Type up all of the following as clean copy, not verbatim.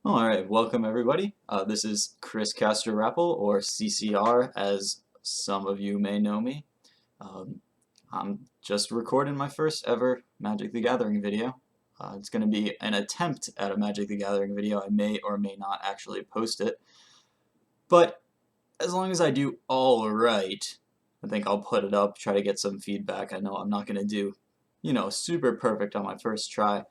Alright, welcome everybody. This is Chris Castro-Rappl, or CCR, as some of you may know me. Um, I'm just recording my first ever Magic the Gathering video. It's going to be an attempt at a Magic the Gathering video. I may or may not actually post it. But as long as I do all right, I think I'll put it up, try to get some feedback. I know I'm not going to do, super perfect on my first try.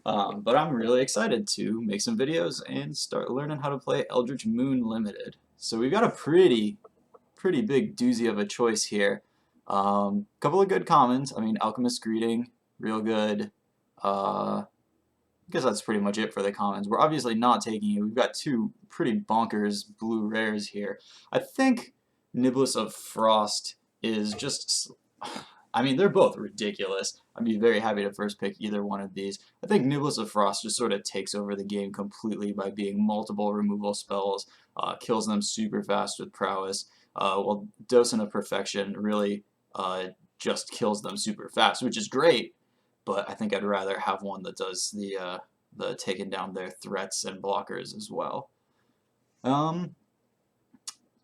But I'm really excited to make some videos and start learning how to play Eldritch Moon Limited. So we've got a pretty big doozy of a choice here. Couple of good commons. I mean, Alchemist Greeting, real good. I guess that's pretty much it for the commons. We're obviously not taking it. We've got two pretty bonkers blue rares here. I think Niblis of Frost is just... I mean, they're both ridiculous. I'd be very happy to first pick either one of these. I think Niblis of Frost just sort of takes over the game completely by being multiple removal spells, kills them super fast with prowess, while Docent of Perfection really just kills them super fast, which is great, but I think I'd rather have one that does the taking down their threats and blockers as well.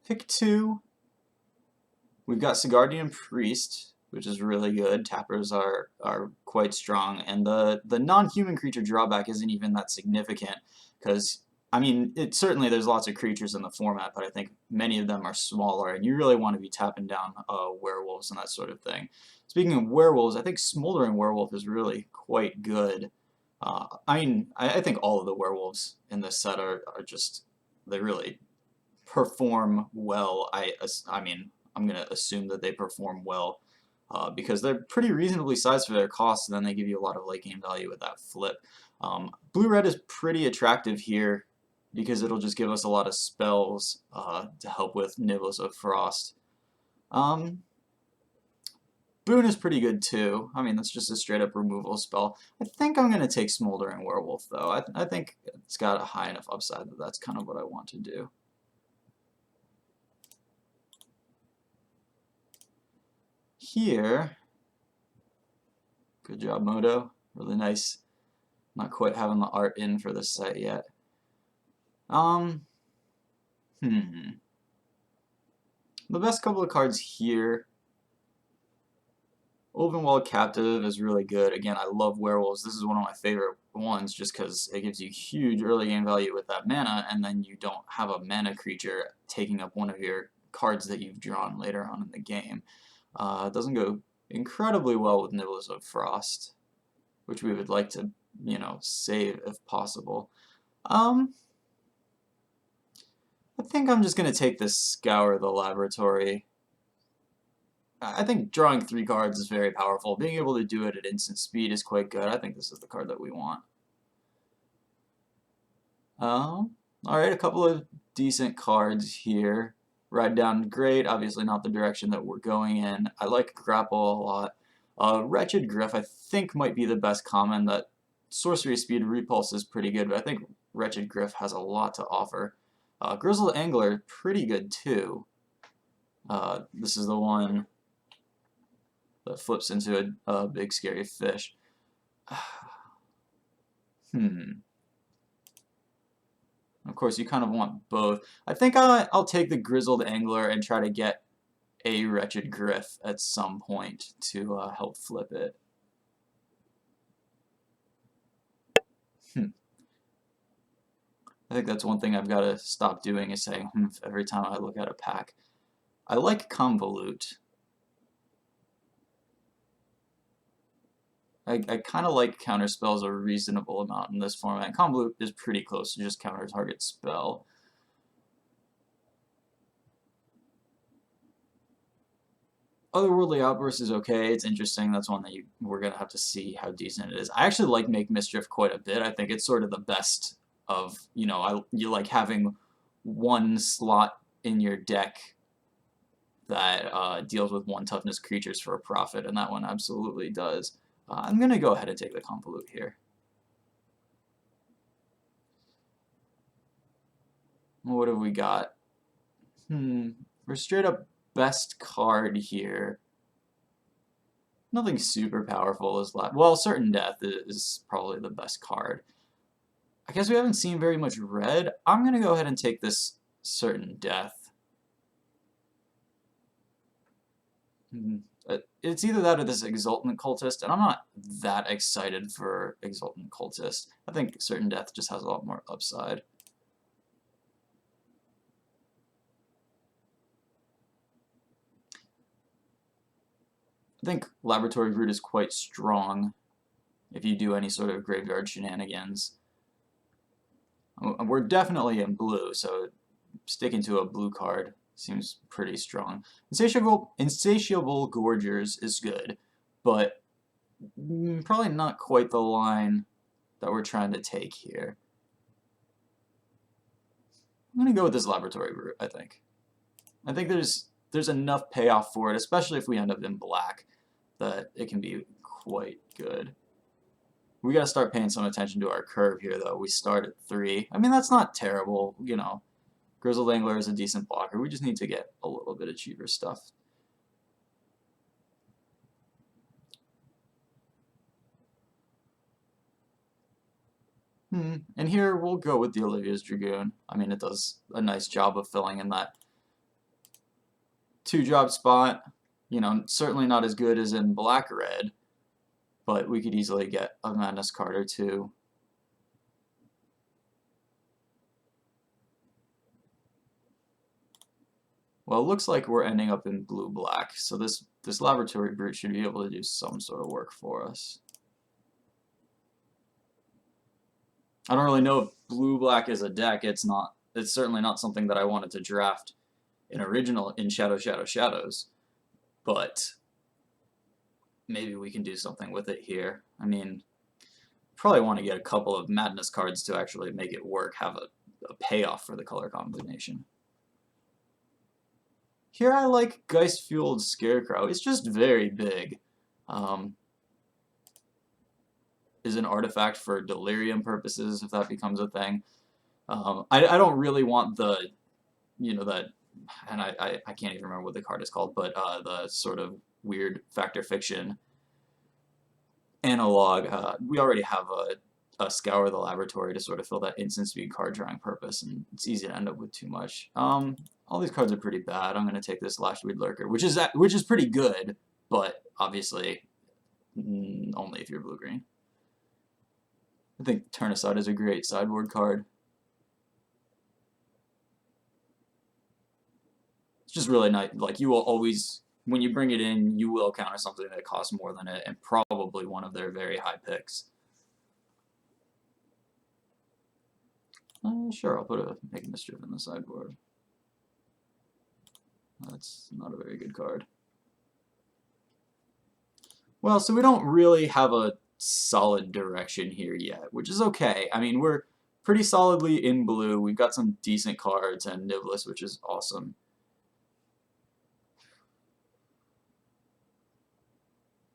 Pick two. We've got Sigardian Priest, which is really good. Tappers are quite strong, and the non-human creature drawback isn't even that significant, because I mean, certainly there's lots of creatures in the format, but I think many of them are smaller, and you really want to be tapping down werewolves and that sort of thing. Speaking of werewolves, I think Smoldering Werewolf is really quite good. I mean, I think all of the werewolves in this set are just, they really perform well. I mean, I'm going to assume that they perform well because they're pretty reasonably sized for their cost, and then they give you a lot of late game value with that flip. Blue-red is pretty attractive here because it'll just give us a lot of spells to help with Niblis of Frost. Boon is pretty good too. I mean, that's just a straight-up removal spell. I think I'm going to take Smoldering Werewolf, though. I think it's got a high enough upside that that's kind of what I want to do. Here, good job, Moto. Really nice. Not quite having the art in for this set yet. The best couple of cards here. Openwall Captive is really good. Again, I love werewolves. This is one of my favorite ones just because it gives you huge early game value with that mana, and then you don't have a mana creature taking up one of your cards that you've drawn later on in the game. It doesn't go incredibly well with Nibbles of Frost, which we would like to, save if possible. I think I'm just going to take this Scour the Laboratory. I think drawing 3 cards is very powerful. Being able to do it at instant speed is quite good. I think this is the card that we want. Alright, a couple of decent cards here. Ride Down, great. Obviously not the direction that we're going in. I like Grapple a lot. Wretched Griff, I think, might be the best common. That sorcery speed repulse is pretty good, but I think Wretched Griff has a lot to offer. Grizzled Angler, pretty good too. This is the one that flips into a big scary fish. Of course, you kind of want both. I think I'll take the Grizzled Angler and try to get a Wretched Griff at some point to help flip it. I think that's one thing I've got to stop doing, is saying every time I look at a pack. I like Convolute. I kind of like counterspells a reasonable amount in this format. Convolute is pretty close to just counter target spell. Otherworldly Outburst is okay. It's interesting. That's one that we're going to have to see how decent it is. I actually like Make Mischief quite a bit. I think it's sort of the best of, you like having one slot in your deck that deals with 1 toughness creatures for a profit, and that one absolutely does. I'm going to go ahead and take the Convolute here. What have we got? We're straight up best card here. Nothing super powerful is left. Well, Certain Death is probably the best card. I guess we haven't seen very much red. I'm going to go ahead and take this certain death. It's either that or this Exultant Cultist, and I'm not that excited for Exultant Cultist. I think certain death just has a lot more upside. I think Laboratory Root is quite strong if you do any sort of graveyard shenanigans. We're definitely in blue, so sticking to a blue card seems pretty strong. Insatiable Gorgers is good, but probably not quite the line that we're trying to take here. I'm going to go with this Laboratory Root, I think. I think there's enough payoff for it, especially if we end up in black, that it can be quite good. We got to start paying some attention to our curve here, though. We start at 3. I mean, that's not terrible, you know. Grizzled Angler is a decent blocker. We just need to get a little bit of cheaper stuff. And here we'll go with the Olivia's Dragoon. I mean, it does a nice job of filling in that 2-drop spot. You know, certainly not as good as in black-red, but we could easily get a Madness card or two. Well, it looks like we're ending up in blue-black, so this Laboratory Brute should be able to do some sort of work for us. I don't really know if blue-black is a deck. It's certainly not something that I wanted to draft in Shadows, but maybe we can do something with it here. I mean, probably want to get a couple of Madness cards to actually make it work, have a payoff for the color combination. Here I like Geist-Fueled Scarecrow. It's just very big. Is an artifact for delirium purposes, if that becomes a thing. I don't really want the, you know, that, and I can't even remember what the card is called, but the sort of weird Fact or Fiction analog. We already have a Scour the Laboratory to sort of fill that instant speed card drawing purpose, and it's easy to end up with too much. All these cards are pretty bad. I'm going to take this Lashweed Lurker, which is pretty good, but obviously only if you're blue-green. I think Turn Aside is a great sideboard card. It's just really nice. Like, you will always, when you bring it in, you will counter something that costs more than it, and probably one of their very high picks. Sure, I'll put a Make Mischief in the sideboard. That's not a very good card. Well, so we don't really have a solid direction here yet, which is okay. I mean, we're pretty solidly in blue. We've got some decent cards and Niblis, which is awesome.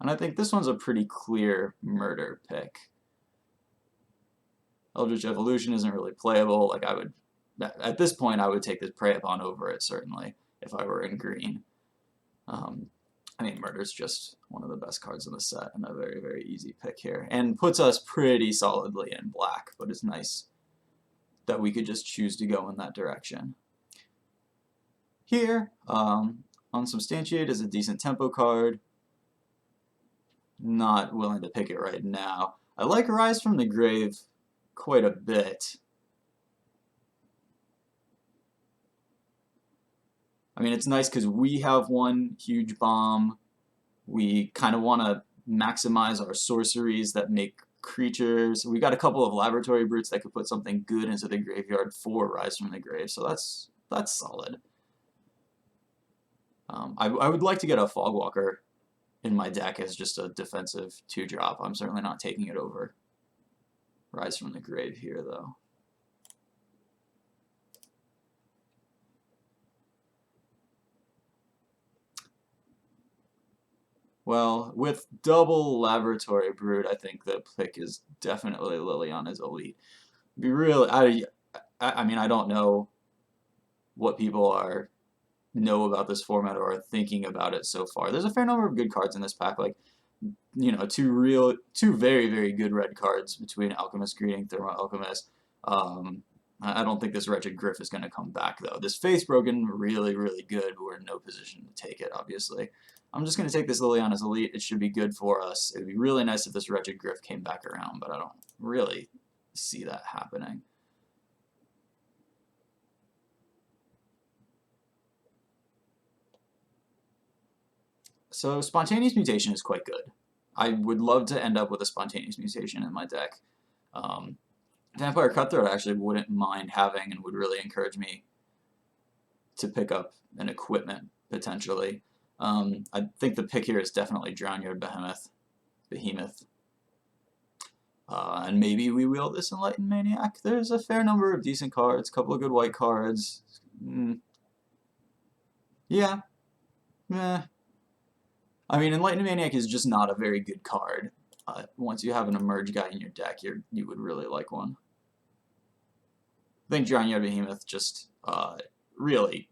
And I think this one's a pretty clear murder pick. Eldritch Evolution isn't really playable. Like, at this point, I would take this Prey Upon over it, certainly, if I were in green. I mean, Murder's just one of the best cards in the set, and a very, very easy pick here. And puts us pretty solidly in black, but it's nice that we could just choose to go in that direction. Here, Unsubstantiate is a decent tempo card. Not willing to pick it right now. I like Rise from the Grave quite a bit. I mean, it's nice because we have one huge bomb. We kind of want to maximize our sorceries that make creatures. We got a couple of Laboratory Brutes that could put something good into the graveyard for Rise from the Grave, so that's solid. I would like to get a Fogwalker in my deck as just a defensive 2-drop. I'm certainly not taking it over Rise from the Grave here, though. Well, with double Laboratory Brute, I think the pick is definitely Liliana's Elite. Be real, I mean, I don't know what people know about this format or are thinking about it so far. There's a fair number of good cards in this pack, like, you know, two very, very good red cards between Alchemist Greeting, Thermo Alchemist, I don't think this Wretched Griff is going to come back, though. This Face Broken, really, really good. We're in no position to take it, obviously. I'm just going to take this Liliana's Elite. It should be good for us. It would be really nice if this Wretched Griff came back around, but I don't really see that happening. So Spontaneous Mutation is quite good. I would love to end up with a Spontaneous Mutation in my deck. Vampire Cutthroat I actually wouldn't mind having and would really encourage me to pick up an equipment, potentially. I think the pick here is definitely Drownyard Behemoth. And maybe we wield this Enlightened Maniac. There's a fair number of decent cards, a couple of good white cards. Yeah. Meh. I mean, Enlightened Maniac is just not a very good card. Once you have an Emerge guy in your deck, you would really like one. I think Drownyard Behemoth just really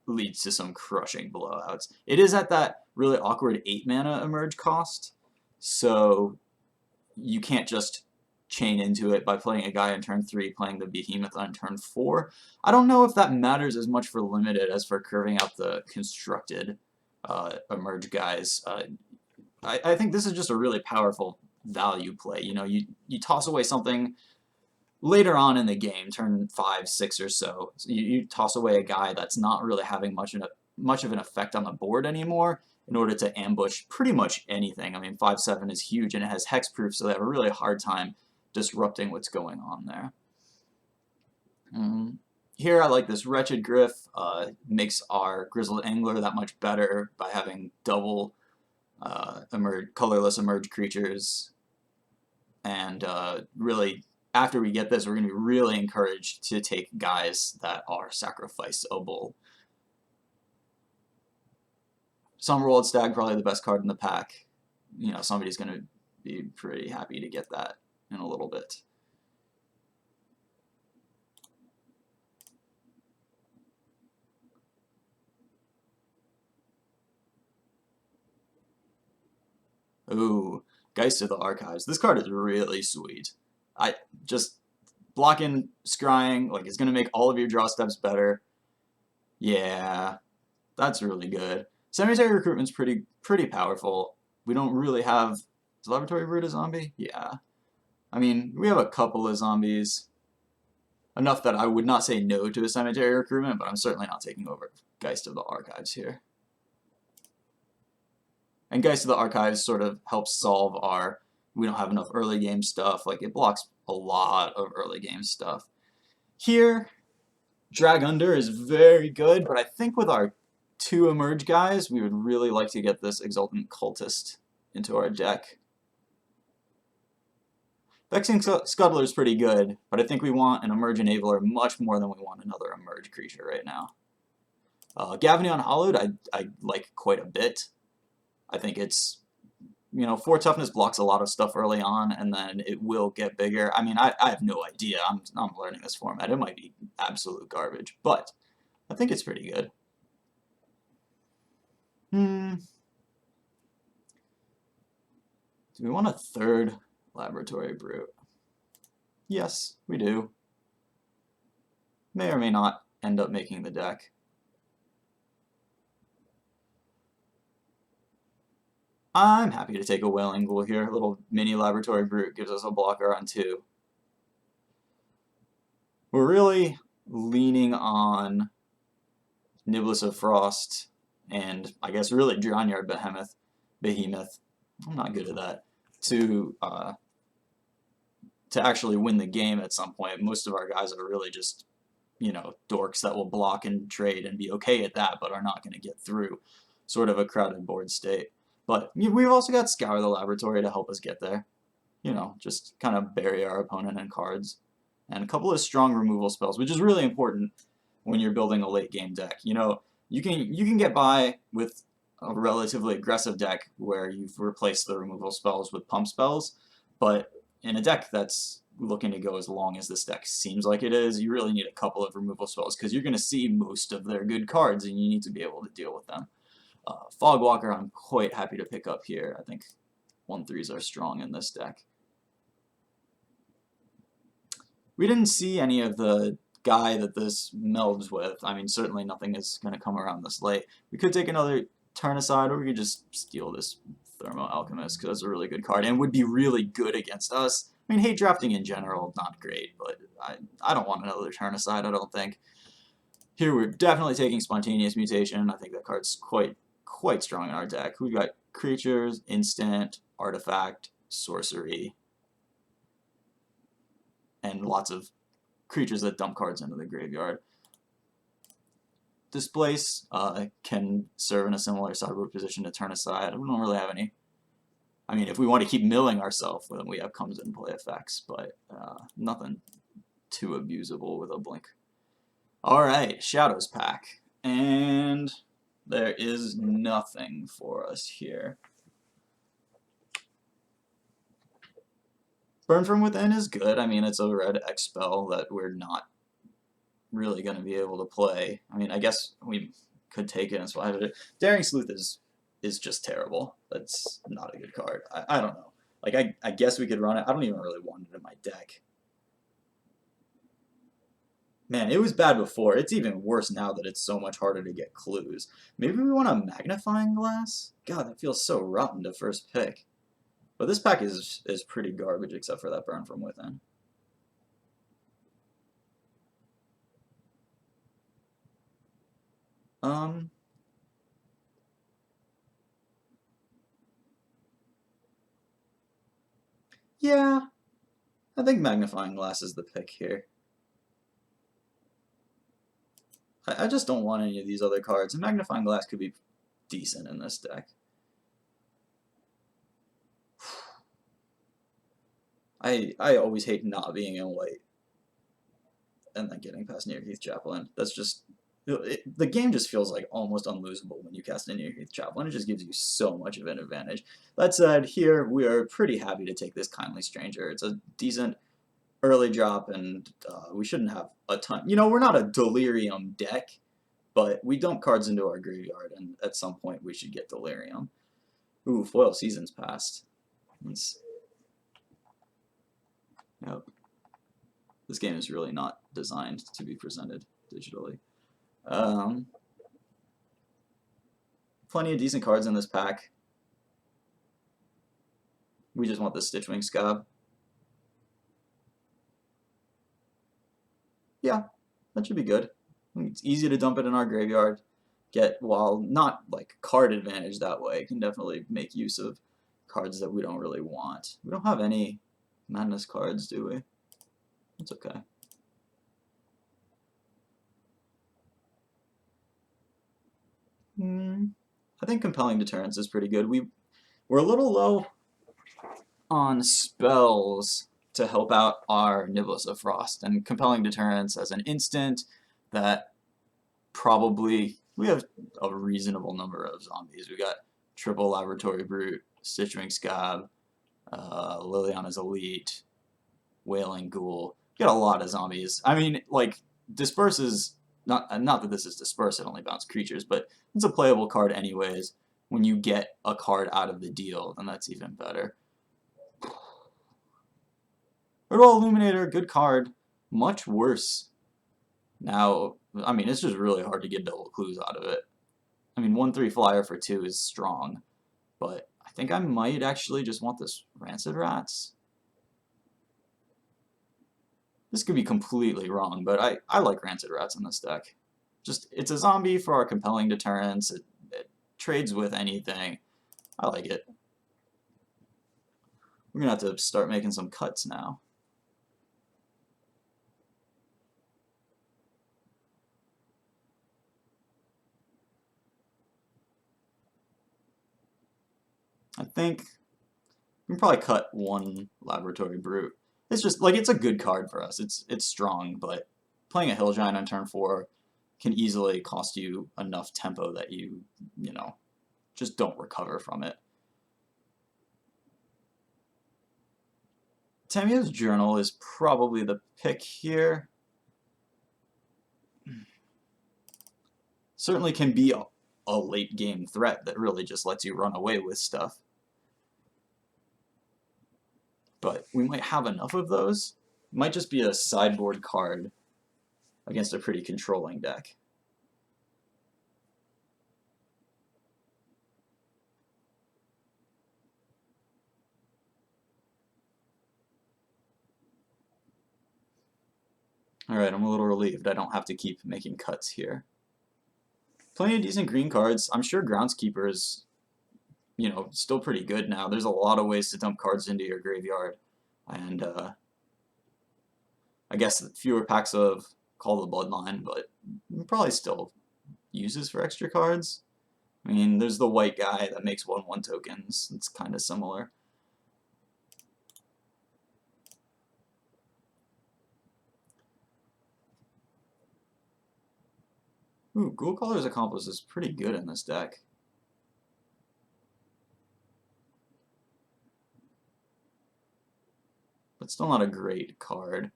leads to some crushing blowouts. It is at that really awkward 8 mana Emerge cost, so you can't just chain into it by playing a guy on turn 3, playing the Behemoth on turn 4. I don't know if that matters as much for Limited as for curving out the constructed Emerge guys. I think this is just a really powerful value play. You know, you toss away something later on in the game, turn 5, 6 or so. You toss away a guy that's not really having much of an effect on the board anymore in order to ambush pretty much anything. I mean, 5/7 is huge and it has hexproof, so they have a really hard time disrupting what's going on there. Here I like this Wretched Griff. Makes our Grizzled Angler that much better by having double colorless Emerge creatures. And really, after we get this, we're going to be really encouraged to take guys that are sacrificeable. Summerwald Stag, probably the best card in the pack. You know, somebody's going to be pretty happy to get that in a little bit. Ooh, Geist of the Archives. This card is really sweet. I just blocking, scrying, like it's gonna make all of your draw steps better. Yeah, that's really good. Cemetery Recruitment's pretty powerful. We don't really have. Is Laboratory Brood a zombie? Yeah. I mean, we have a couple of zombies. Enough that I would not say no to a Cemetery Recruitment, but I'm certainly not taking over Geist of the Archives here. And Geist of the Archives sort of helps solve our, we don't have enough early game stuff. Like, it blocks a lot of early game stuff. Here, Drag Under is very good, but I think with our 2 Emerge guys, we would really like to get this Exultant Cultist into our deck. Vexing Scuttler is pretty good, but I think we want an Emerge Enabler much more than we want another Emerge creature right now. Gavany Unhallowed I like quite a bit. I think it's, you know, 4 toughness blocks a lot of stuff early on, and then it will get bigger. I mean, I have no idea. I'm learning this format. It might be absolute garbage, but I think it's pretty good. Do we want a 3rd Laboratory Brute? Yes, we do. May or may not end up making the deck. I'm happy to take a Wailing Ghoul here. A little mini Laboratory Brute gives us a blocker on 2. We're really leaning on Niblis of Frost and I guess really Drownyard Behemoth. I'm not good at that. To actually win the game at some point. Most of our guys are really just, you know, dorks that will block and trade and be okay at that, but are not going to get through sort of a crowded board state. But we've also got Scour the Laboratory to help us get there. You know, just kind of bury our opponent in cards. And a couple of strong removal spells, which is really important when you're building a late game deck. You know, you can get by with a relatively aggressive deck where you've replaced the removal spells with pump spells, but in a deck that's looking to go as long as this deck seems like it is, you really need a couple of removal spells because you're going to see most of their good cards and you need to be able to deal with them. Fogwalker I'm quite happy to pick up here. I think 1/3s are strong in this deck. We didn't see any of the guy that this melds with. I mean, certainly nothing is going to come around this late. We could take another turn aside, or we could just steal this Thermo Alchemist, because that's a really good card, and would be really good against us. I mean, hate drafting in general, not great, but I don't want another turn aside, I don't think. Here we're definitely taking Spontaneous Mutation. I think that card's quite strong in our deck. We've got creatures, instant, artifact, sorcery, and lots of creatures that dump cards into the graveyard. Displace can serve in a similar sideboard position to turn aside. We don't really have any. I mean, if we want to keep milling ourselves, then we have comes in play effects, but nothing too abusable with a blink. Alright, Shadows pack. And there is nothing for us here. Burn from Within is good. I mean, it's a red X-Spell that we're not really going to be able to play. I mean, I guess we could take it and swap it. Daring Sleuth is just terrible. That's not a good card. I don't know. Like, I guess we could run it. I don't even really want it in my deck. Man, it was bad before. It's even worse now that it's so much harder to get clues. Maybe we want a Magnifying Glass? God, that feels so rotten to first pick. But this pack is pretty garbage except for that Burn from Within. Yeah, I think Magnifying Glass is the pick here. I just don't want any of these other cards, and Magnifying Glass could be decent in this deck. I always hate not being in white and then getting past Nearheath Chaplain. That's just... the game just feels like almost unlosable when you cast a Nearheath Chaplain. It just gives you so much of an advantage. That said, here we are pretty happy to take this Kindly Stranger. It's a decent early drop, and we shouldn't have a ton. You know, we're not a Delirium deck, but we dump cards into our graveyard, and at some point we should get Delirium. Ooh, Foil Seasons Past. Yep. This game is really not designed to be presented digitally. Plenty of decent cards in this pack. We just want the Stitchwing Scab. Yeah, that should be good. It's easy to dump it in our graveyard. While not like card advantage that way, can definitely make use of cards that we don't really want. We don't have any Madness cards, do we? That's okay. I think Compelling Deterrence is pretty good. We're a little low on spells to help out our Niblis of Frost, and Compelling Deterrence as an instant that probably... we have a reasonable number of zombies. We got Triple Laboratory Brute, Stitchwing Scab, Liliana's Elite, Wailing Ghoul. We got a lot of zombies. I mean, like, Disperse is... not that this is Disperse, it only bounces creatures, but it's a playable card anyways. When you get a card out of the deal, then that's even better. Ritual Illuminator, good card. Much worse. Now, I mean, it's just really hard to get double clues out of it. I mean, 1/3 flyer for 2 is strong, but I think I might actually just want this Rancid Rats. This could be completely wrong, but I like Rancid Rats in this deck. Just, it's a zombie for our Compelling Deterrence. It trades with anything. I like it. We're gonna have to start making some cuts now. I think we can probably cut one Laboratory Brute. It's just, like, it's a good card for us. It's strong, but playing a Hill Giant on turn 4 can easily cost you enough tempo that you know, just don't recover from it. Tamiya's Journal is probably the pick here. Certainly can be a late game threat that really just lets you run away with stuff. But we might have enough of those Might just be a sideboard card against a pretty controlling deck. Alright, I'm a little relieved I don't have to keep making cuts here. Plenty of decent green cards. I'm sure Groundskeeper is, you know, still pretty good now. There's a lot of ways to dump cards into your graveyard. And I guess fewer packs of Call the Bloodline, but probably still uses for extra cards. I mean, there's the white guy that makes 1/1 tokens. It's kind of similar. Ooh, Ghoul Caller's Accomplice is pretty good in this deck. But still not a great card.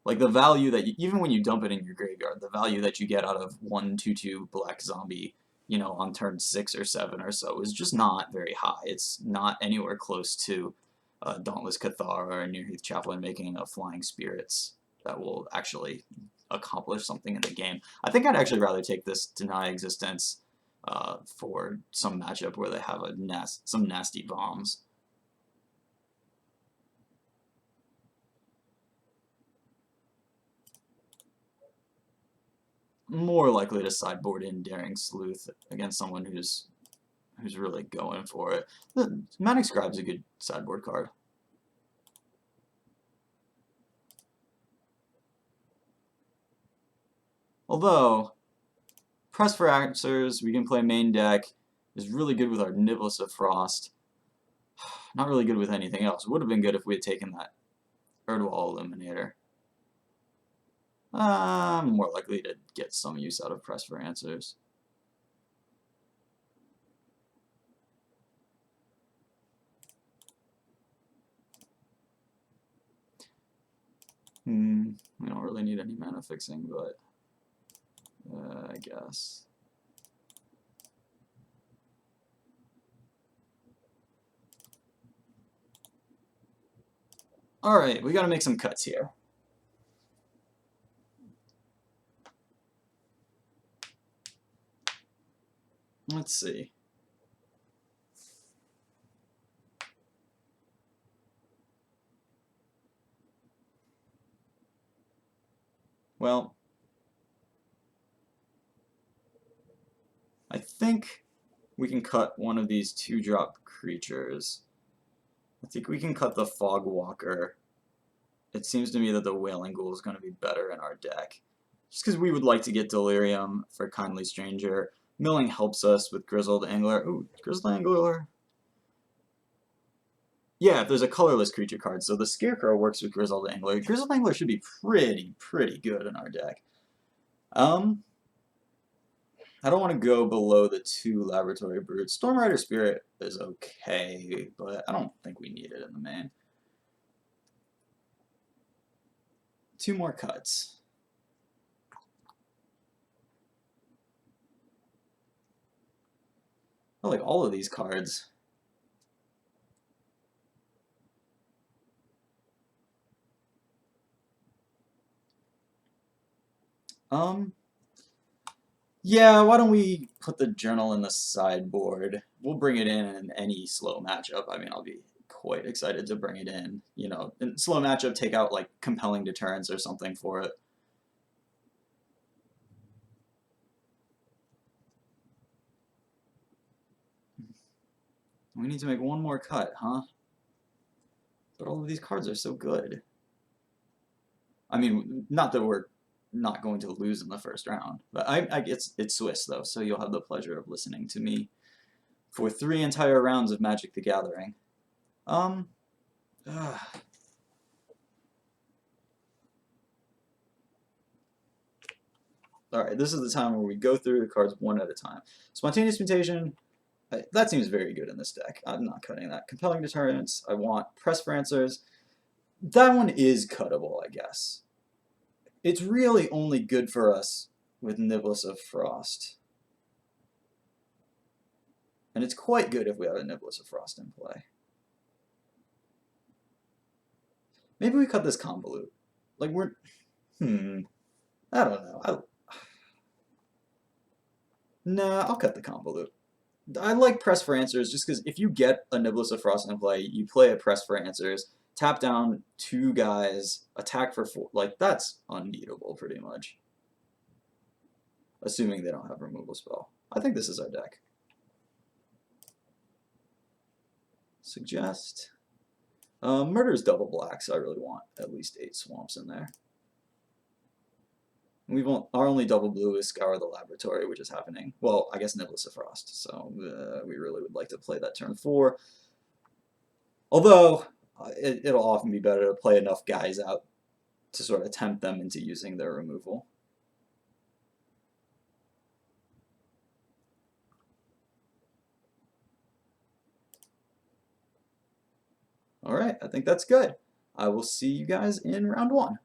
Like, the value that, even when you dump it in your graveyard, the value that you get out of 1/2/2 Black Zombie, you know, on turn 6 or 7 or so is just not very high. It's not anywhere close to Dauntless Cathar or Nearheath Chaplain making a Flying Spirits that will actually accomplish something in the game. I think I'd actually rather take this Deny Existence for some matchup where they have some nasty bombs. More likely to sideboard in Daring Sleuth against someone who's really going for it. The Manic Scribe's a good sideboard card. Although, Press for Answers, we can play main deck, is really good with our Nibless of Frost. Not really good with anything else. Would have been good if we had taken that Erdwall Illuminator. I'm more likely to get some use out of Press for Answers. We don't really need any mana fixing, but I guess. Alright, we gotta make some cuts here. Let's see. Well, I think we can cut one of these 2-drop creatures. I think we can cut the Fog Walker. It seems to me that the Wailing Ghoul is going to be better in our deck. Just because we would like to get Delirium for Kindly Stranger. Milling helps us with Grizzled Angler. Ooh, Grizzled Angler. Yeah, if there's a colorless creature card. So the Scarecrow works with Grizzled Angler. Grizzled Angler should be pretty good in our deck. I don't want to go below the 2 Laboratory Brutes. Stormrider Spirit is okay, but I don't think we need it in the main. 2 more cuts. I like all of these cards. Yeah, why don't we put the journal in the sideboard? We'll bring it in any slow matchup. I mean, I'll be quite excited to bring it in. You know, in slow matchup, take out like Compelling Deterrence or something for it. We need to make one more cut, huh? But all of these cards are so good. I mean, not that we're not going to lose in the first round, but it's Swiss though, so you'll have the pleasure of listening to me for 3 entire rounds of Magic the Gathering. Alright, this is the time where we go through the cards one at a time. Spontaneous Mutation, that seems very good in this deck. I'm not cutting that. Compelling Deterrence, I want Press for Answers. That one is cuttable, I guess. It's really only good for us with Nibless of Frost. And it's quite good if we have a Nibless of Frost in play. Maybe we cut this convolute. Like we're, I don't know. Nah, I'll cut the convolute. I like press for answers just because if you get a Niblis of Frost in play, you play a press for answers, tap down 2 guys, attack for 4. Like, that's unbeatable pretty much. Assuming they don't have removal spell. I think this is our deck. Suggest. Murder's double black, so I really want at least 8 swamps in there. Our only double blue is Scour the Laboratory, which is happening. Well, I guess Niblis of Frost, so we really would like to play that turn 4. Although, it'll often be better to play enough guys out to sort of tempt them into using their removal. Alright, I think that's good. I will see you guys in round 1.